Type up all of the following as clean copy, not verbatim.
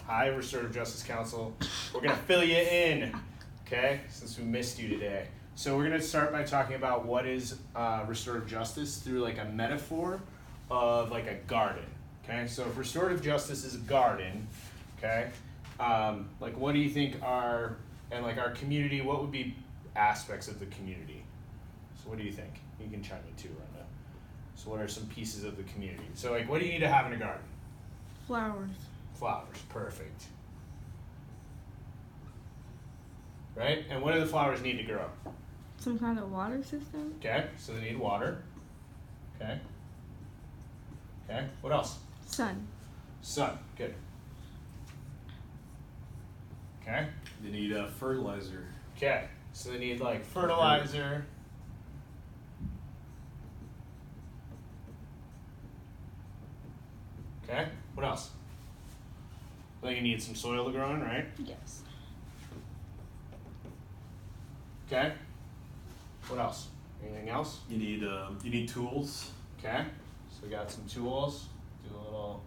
Hi, Restorative Justice Council. We're going to fill you in, okay, since we missed you today. So we're going to start by talking about what is restorative justice through like a metaphor of like a garden, okay? So if restorative justice is a garden, okay, like what do you think are, and like our community, what would be aspects of the community? So what do you think? You can chime in too, Rhonda. So what are some pieces of the community? So like what do you need to have in a garden? Flowers. Flowers, perfect. Right? And what do the flowers need to grow? Some kind of water system. Okay, so they need water. Okay. Okay, what else? Sun. Sun, good. Okay. They need fertilizer. Okay, so they need like fertilizer. Okay, what else? I think you need some soil to grow in, right? Yes. Okay. What else? Anything else? You need tools. Okay. So we got some tools. Do a little.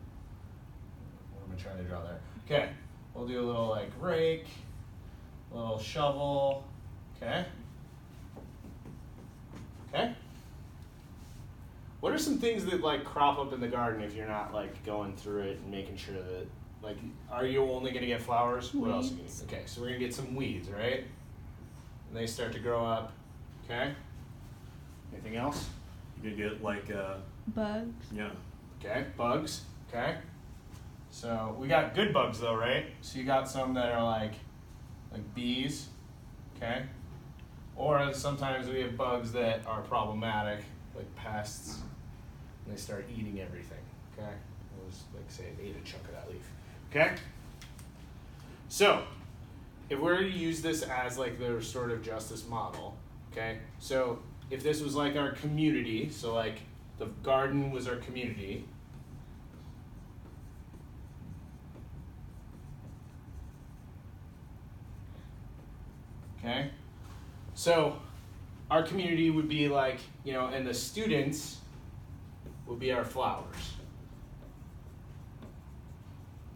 What am I trying to draw there? Okay. We'll do a little like rake, a little shovel. Okay. Okay. What are some things that like crop up in the garden if you're not like going through it and making sure that like are you only gonna get flowers? What else are you gonna get? Okay, so we're gonna get some weeds, right? And they start to grow up. Okay. Anything else? You can get like Bugs. yeah. Okay, bugs. Okay. So we got good bugs though, right? So you got some that are like bees. Okay. Or sometimes we have bugs that are problematic, like pests, and they start eating everything. Okay. It was like say it ate a chunk of that leaf. Okay. So if we're to use this as like the restorative justice model, okay, so if this was like our community, so like the garden was our community, okay, so our community would be like, you know, and the students would be our flowers.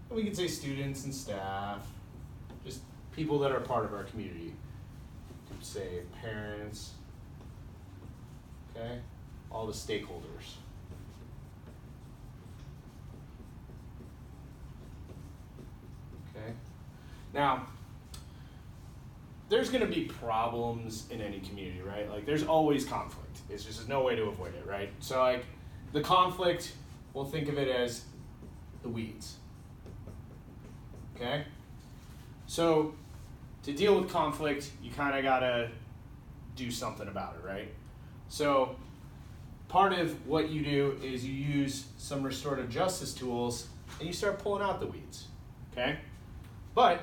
And we could say students and staff, just people that are part of our community. You could say parents, okay, all the stakeholders. Okay, now there's going to be problems in any community, right? Like there's always conflict. It's just there's no way to avoid it, right? So like the conflict, we'll think of it as the weeds. Okay? So to deal with conflict, you kind of got to do something about it, right? So part of what you do is you use some restorative justice tools and you start pulling out the weeds, okay? But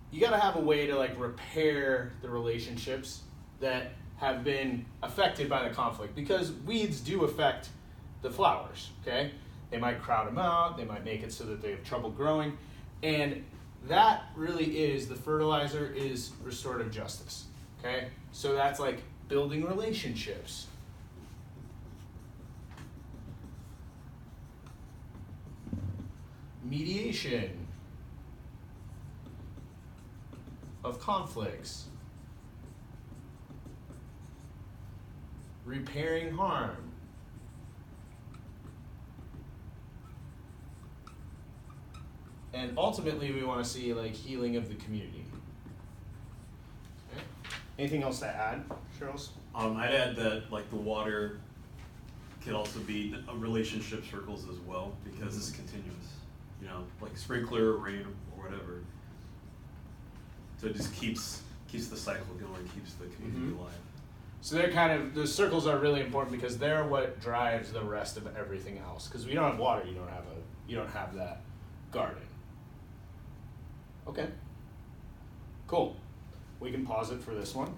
you got to have a way to like repair the relationships that have been affected by the conflict, because weeds do affect the flowers, okay? They might crowd them out, they might make it so that they have trouble growing, and that really is, the fertilizer is restorative justice, okay? So that's like building relationships. Mediation of conflicts. Repairing harm. And ultimately we want to see like healing of the community. Okay. Anything else to add, Charles? I'd add that like the water could also be relationship circles as well, because it's continuous. You know, like sprinkler, rain, or whatever. So it just keeps the cycle going, keeps the community alive. So they're kind of, the circles are really important because they're what drives the rest of everything else. Because we don't have water, you don't have that garden. Okay. Cool. We can pause it for this one.